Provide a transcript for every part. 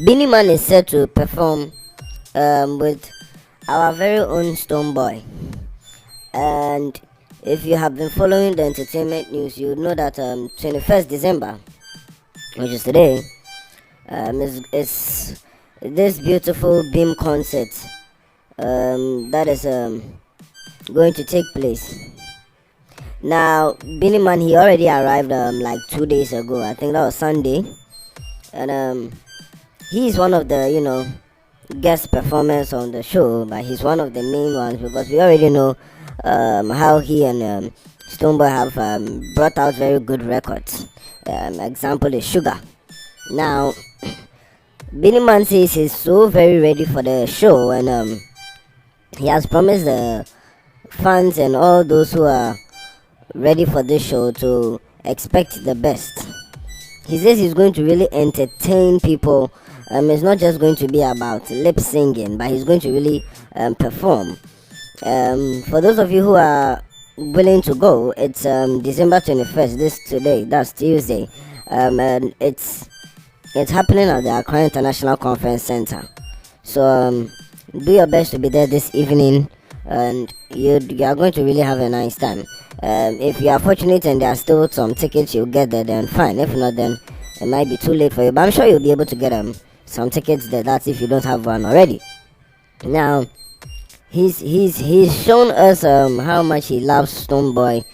Beenie Man is set to perform with our very own Stonebwoy. And if you have been following the entertainment news, you know that 21st December, which is today, is this beautiful Bhim concert that is going to take place. Now, Beenie Man, he already arrived like 2 days ago. I think that was Sunday, and he's one of the guest performers on the show, but he's one of the main ones because we already know how he and Stonebwoy have brought out very good records. Example is Sugar. Now, Beenie Man says he's so very ready for the show, and he has promised the fans and all those who are ready for this show to expect the best. He says he's going to really entertain people. It's not just going to be about lip singing, but he's going to really perform. For those of you who are willing to go, it's December 21st. That's Tuesday, and it's happening at the Accra International Conference Center. So do your best to be there this evening, and you are going to really have a nice time. If you are fortunate and there are still some tickets, you'll get there, then fine. If not, then it might be too late for you, but I'm sure you'll be able to get some tickets there. That's if you don't have one already. Now, he's shown us how much he loves Stonebwoy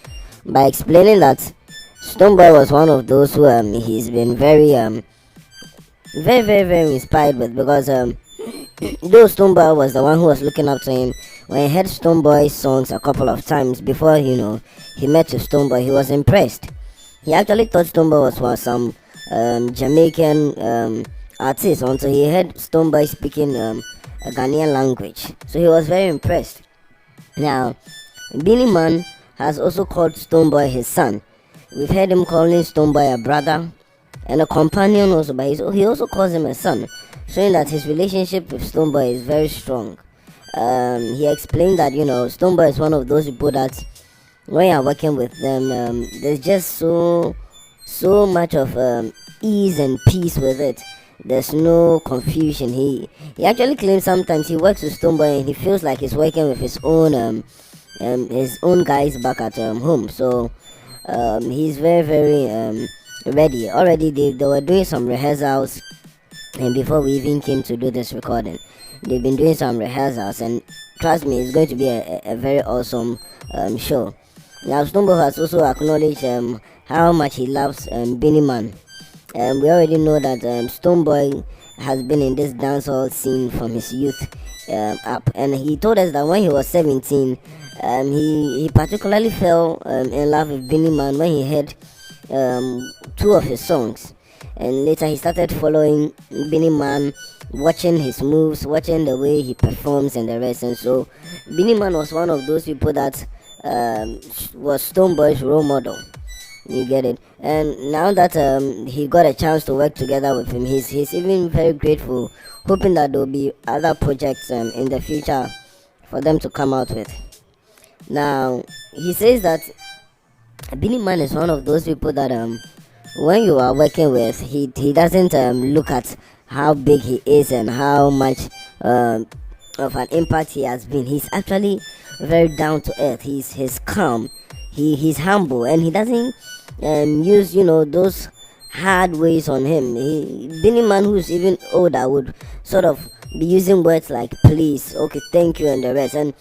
by explaining that Stonebwoy was one of those who he's been very inspired with, because though Stonebwoy was the one who was looking up to him, when he heard Stonebwoy's songs a couple of times before he met with Stonebwoy, he was impressed. He actually thought Stonebwoy was some Jamaican artist until he heard Stonebwoy speaking a Ghanaian language. So he was very impressed. Now, Beenie Man has also called Stonebwoy his son. We've heard him calling Stonebwoy a brother and a companion also, but he also calls him a son, showing that his relationship with Stonebwoy is very strong. He explained that Stonebwoy is one of those people that when you're working with them, there's just so much of ease and peace with it. There's no confusion. He actually claims sometimes he works with Stonebwoy and he feels like he's working with his own guys back at home. So he's very ready. Already they were doing some rehearsals, and before we even came to do this recording, they've been doing some rehearsals, and trust me, it's going to be a very awesome show. Now, Stonebwoy has also acknowledged how much he loves Beenie Man. We already know that Stonebwoy has been in this dancehall scene from his youth up, and he told us that when he was 17, he particularly fell in love with Beenie Man when he heard two of his songs, and later he started following Beenie Man, watching his moves, watching the way he performs and the rest. And so Beenie Man was one of those people that was Stonebwoy's role model. You get it? And now that he got a chance to work together with him, he's even very grateful, hoping that there will be other projects in the future for them to come out with. Now, he says that Beenie Man is one of those people that when you are working with, he doesn't look at how big he is and how much of an impact he has been. He's actually very down to earth. He's calm. He's humble, and he doesn't use those hard ways on him. Beenie Man, who's even older, would sort of be using words like please, okay, thank you, and the rest. And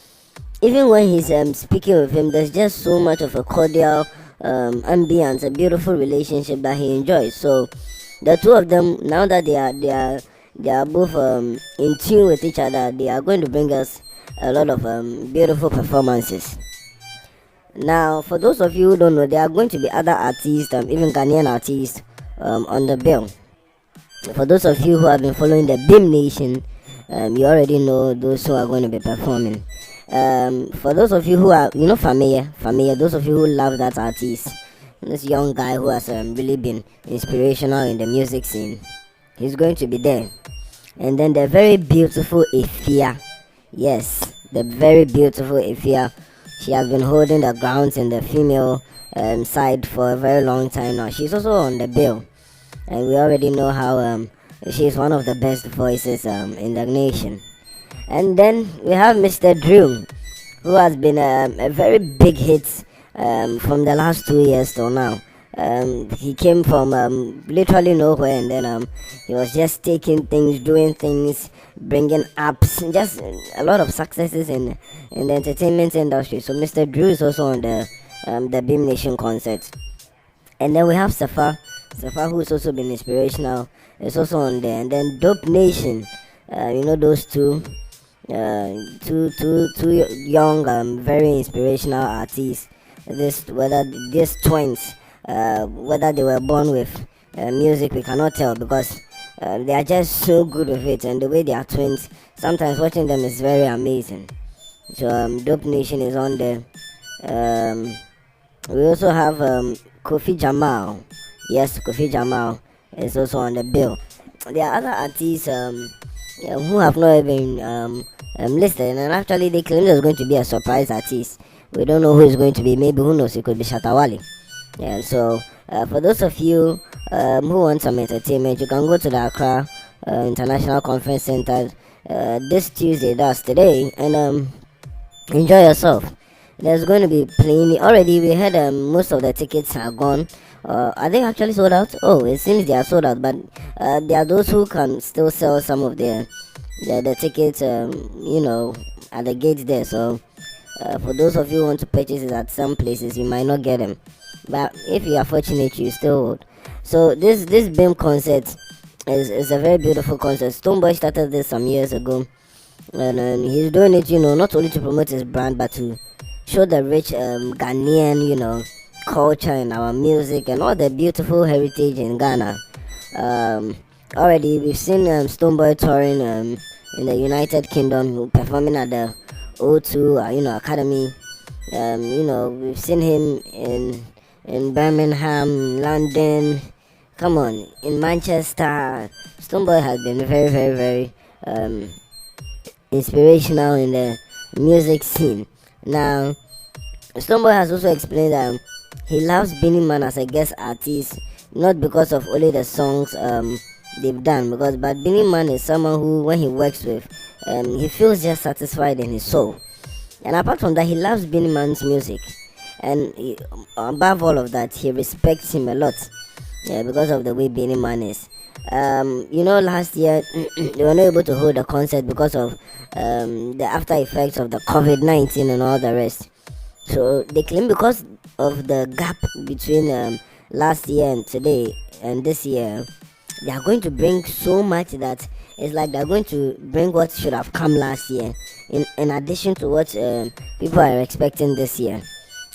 even when he's speaking with him, there's just so much of a cordial ambience, a beautiful relationship that he enjoys. So the two of them, now that they are both in tune with each other, they are going to bring us a lot of beautiful performances. Now, for those of you who don't know, there are going to be other artists, even Ghanaian artists, on the bill. For those of you who have been following the Bhim Nation, you already know those who are going to be performing. For those of you who are, familiar, those of you who love that artist, this young guy who has really been inspirational in the music scene, he's going to be there. And then the very beautiful Ifia, yes, the very beautiful Ifia. She has been holding the grounds in the female side for a very long time now. She's also on the bill, and we already know how She's one of the best voices in the nation. And then we have Mr. Drew, who has been a very big hit from the last 2 years till now. He came from literally nowhere, and then he was just taking things, doing things, bringing apps, just a lot of successes in the entertainment industry. So Mr. Drew is also on the Beam Nation concert. And then we have Safa, who's also been inspirational. It's also on there. And then Dope Nation, those two young, very inspirational artists. Whether these twins, whether they were born with music, we cannot tell, because they are just so good with it, and the way they are twins, sometimes watching them is very amazing. So Dope Nation is on there. We also have Kofi Jamal. Yes, Kofi Jamal is also on the bill. There are other artists who have not even listed, and actually they claim there's going to be a surprise artist. We don't know who is going to be. Maybe, who knows, it could be Shatawali. Yeah, so for those of you who want some entertainment, you can go to the Accra International Conference Center this Tuesday, that's today, and enjoy yourself. There's going to be plenty. Already we heard most of the tickets are gone. Are they actually sold out? Oh, it seems they are sold out, but there are those who can still sell some of the tickets, at the gates there. So for those of you who want to purchase it at some places, you might not get them, but if you are fortunate, you still would. So this Bhim concert is a very beautiful concert. Stonebwoy started this some years ago, and he's doing it, not only to promote his brand, but to show the rich Ghanaian, culture and our music and all the beautiful heritage in Ghana. Already we've seen Stonebwoy touring in the United Kingdom, performing at the O2, Academy. We've seen him in Birmingham, London. Come on, in Manchester. Stonebwoy has been very, very, very inspirational in the music scene. Now, Stonebwoy has also explained that he loves Beenie Man as a guest artist, not because of only the songs they've done, but Beenie Man is someone who, when he works with, he feels just satisfied in his soul. And apart from that, he loves Beenie Man's music, and above all of that, he respects him a lot, because of the way Beenie Man is. Last year they were not able to hold a concert because of the after effects of the COVID-19 and all the rest. So they claim because of the gap between last year and today and this year, they are going to bring so much that it's like they're going to bring what should have come last year in addition to what people are expecting this year.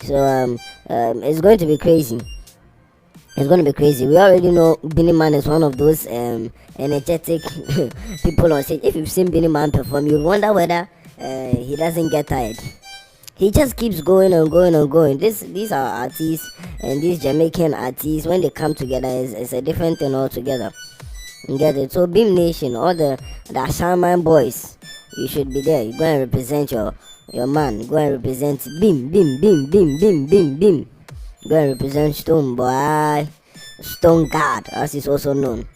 So it's going to be crazy. It's going to be crazy. We already know Beenie Man is one of those energetic people on stage. If you've seen Beenie Man perform, you'll wonder whether he doesn't get tired. He just keeps going and going and going. These are artists, and these Jamaican artists, when they come together, it's a different thing altogether. You get it? So Beam Nation, all the Shaman boys, you should be there. You go and represent your man. Go and represent Beam. Go and represent Stonebwoy, Stone God, as is also known.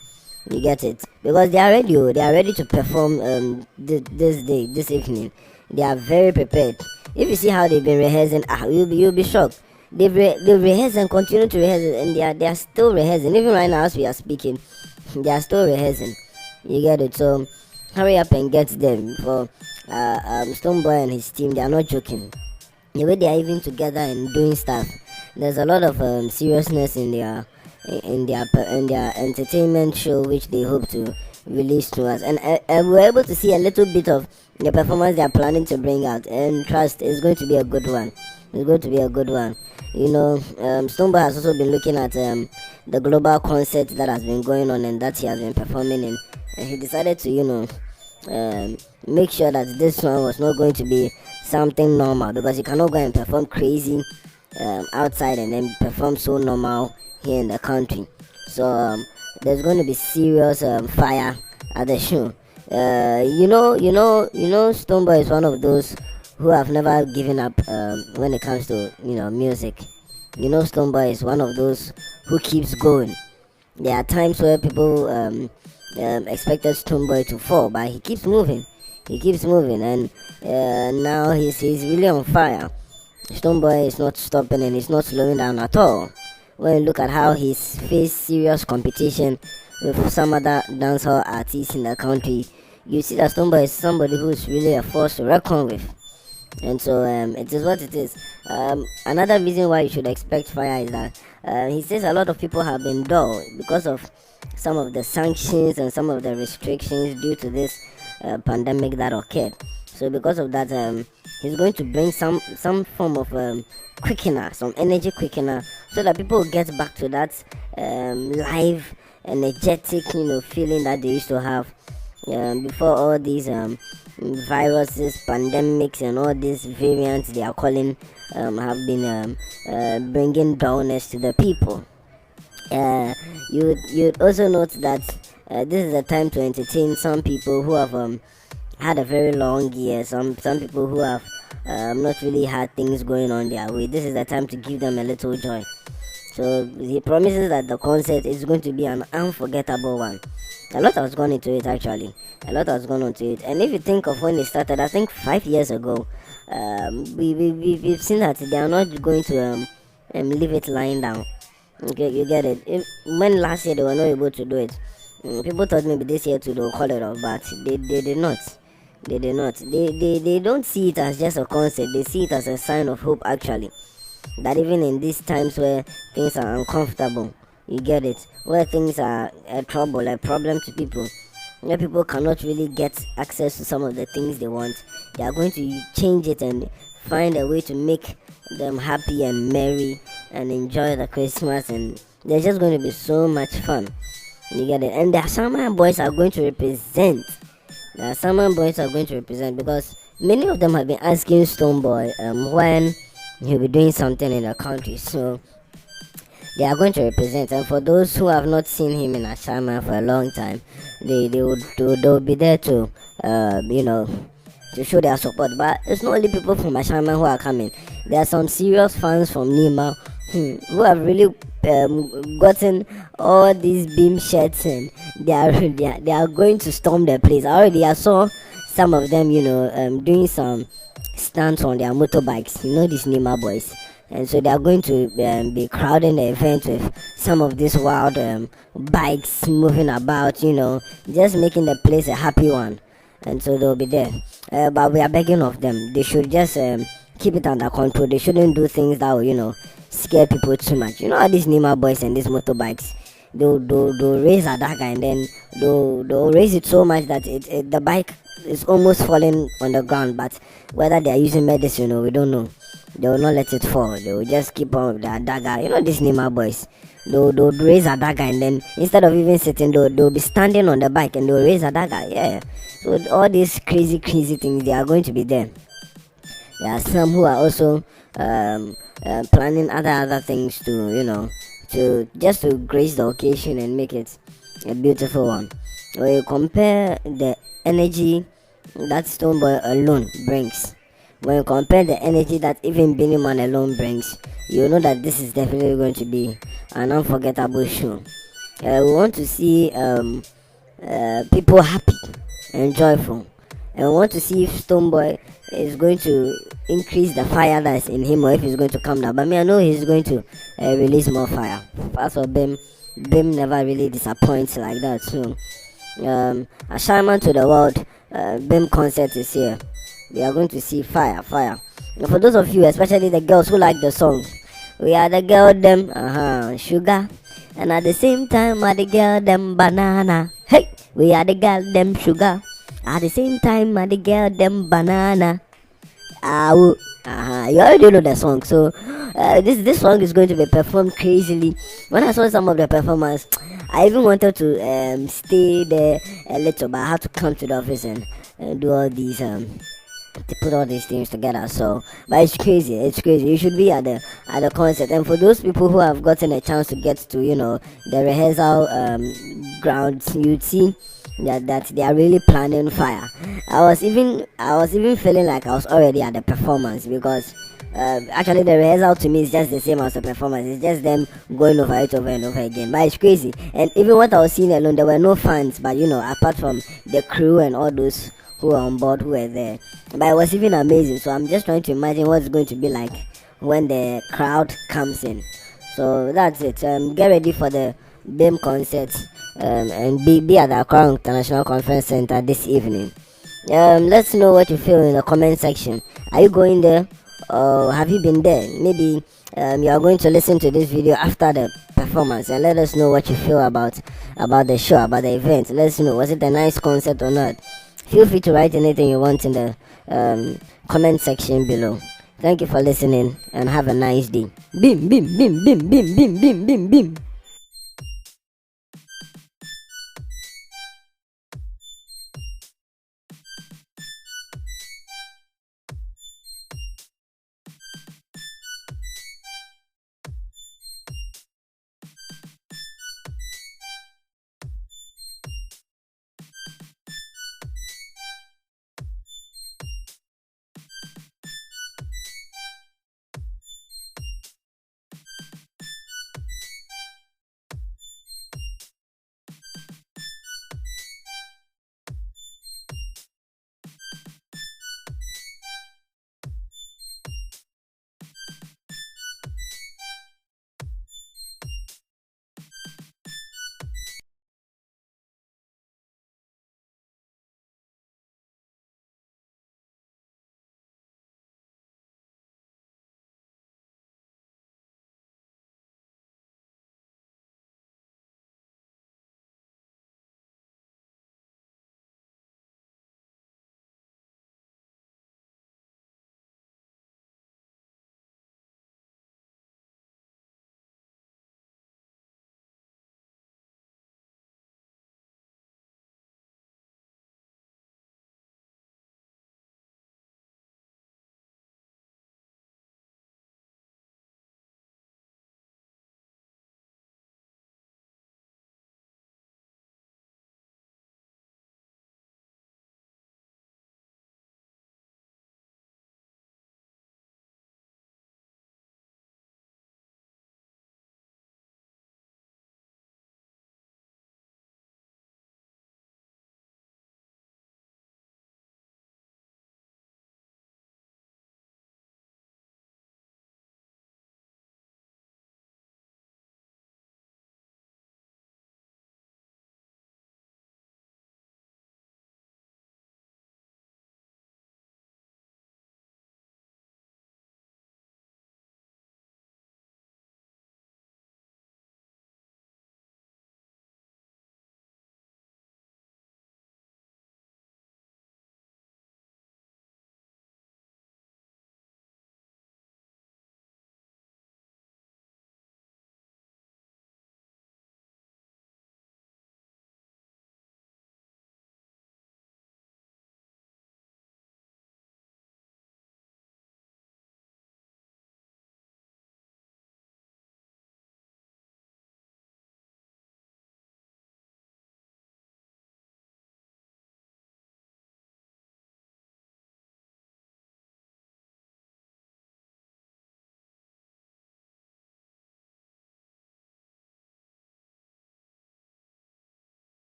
You get it? Because they are ready to perform this evening. They are very prepared. If you see how they've been rehearsing, you'll be shocked. They've rehearsed and continue to rehearse, and they are still rehearsing. Even right now, as we are speaking, they are still rehearsing. You get it? So hurry up and get them. For Stonebwoy and his team, they are not joking. The way they are even together and doing stuff, there's a lot of seriousness in their entertainment show, which they hope to release to us. And we're able to see a little bit of the performance they are planning to bring out, and trust, it's going to be a good one. It's going to be a good one. Stonebwoy has also been looking at the global concert that has been going on and that he has been performing in, and he decided to make sure that this one was not going to be something normal, because you cannot go and perform crazy outside and then perform so normal here in the country. So there's going to be serious fire at the show. Stonebwoy is one of those who have never given up when it comes to music. Stonebwoy is one of those who keeps going. There are times where people expected Stonebwoy to fall, but he keeps moving. He keeps moving, and now he's really on fire. Stonebwoy is not stopping and he's not slowing down at all. When you look at how he's faced serious competition with some other dancehall artists in the country, you see that Stonebwoy is somebody who's really a force to reckon with. And so it is what it is. Another reason why you should expect fire is that he says a lot of people have been dull because of some of the sanctions and some of the restrictions due to this pandemic that occurred. So because of that, he's going to bring some form of quickener, some energy quickener, so that people will get back to that live, energetic, feeling that they used to have before all these viruses, pandemics, and all these variants they are calling have been bringing dullness to the people. You'd also note that this is a time to entertain some people who have had a very long year. Some people who have not really had things going on their way. This is the time to give them a little joy. So he promises that the concert is going to be an unforgettable one. A lot has gone into it actually. A lot has gone into it. And if you think of when it started, I think 5 years ago, we've seen that they are not going to leave it lying down. Okay, you get it. When last year they were not able to do it, people thought maybe this year too they'll call it off, but they did not. They did not. They don't see it as just a concert. They see it as a sign of hope actually. That even in these times where things are uncomfortable, you get it, where things are a trouble, a problem to people, where people cannot really get access to some of the things they want, they are going to change it and find a way to make them happy and merry and enjoy the Christmas, and there's just going to be so much fun. You get it? And the Summer Boys are going to represent. The Summer Boys are going to represent because many of them have been asking Stonebwoy when he'll be doing something in the country. So they are going to represent, and for those who have not seen him in Ashama for a long time, they'll be there to to show their support. But it's not only people from Ashama who are coming. There are some serious fans from Nima who have really gotten all these Bhim shirts, and they are going to storm the place. I saw some of them doing some stunts on their motorbikes, these Nima boys, and so they are going to be crowding the event with some of these wild bikes moving about, just making the place a happy one. And so they'll be there, but we are begging of them, they should just keep it under control. They shouldn't do things that will scare people too much. How these Nima boys and these motorbikes, they'll raise a dagger, and then they'll raise it so much that the bike is almost falling on the ground, but whether they are using medicine, we don't know. They will not let it fall. They will just keep on with their dagger. These Nima boys, they'll raise a dagger, and then instead of even sitting, they'll be standing on the bike and they'll raise a dagger. Yeah. So all these crazy things, they are going to be there. There are some who are also planning other things to grace the occasion and make it a beautiful one. When you compare the energy that Stonebwoy alone brings, when you compare the energy that even Beenie Man alone brings, you know that this is definitely going to be an unforgettable show. We want to see people happy and joyful, and we want to see if Stonebwoy is going to increase the fire that's in him, or if he's going to calm down. But I know he's going to release more fire. As for Bhim never really disappoints like that. So a shaman to the world, Bhim concert is here. We are going to see fire. And for those of you, especially the girls who like the song, we are the girl them sugar, and at the same time are the girl them banana. Hey, we are the girl them sugar, at the same time are the girl them banana. You already know the song. So this song is going to be performed crazily. When I saw some of the performance, I even wanted to stay there a little, but I had to come to the office and do all these to put all these things together. So, but it's crazy. You should be at the concert. And for those people who have gotten a chance to get to the rehearsal grounds, you'd see that they are really planning fire. I was even feeling like I was already at the performance, because Actually, the rehearsal to me is just the same as the performance. It's just them going over it over and over again. But it's crazy. And even what I was seeing alone, there were no fans. But apart from the crew and all those who were on board who were there. But it was even amazing. So I'm just trying to imagine what it's going to be like when the crowd comes in. So that's it. Get ready for the Bhim concert, and be at the Accra International Conference Center this evening. Let's know what you feel in the comment section. Are you going there, or have you been there? Maybe you are going to listen to this video after the performance, and let us know what you feel about the show, about the event. Let us know, was it a nice concert or not? Feel free to write anything you want in the comment section below. Thank you for listening and have a nice day. Bim, bim, bim, bim, bim, bim, bim, bim, bim.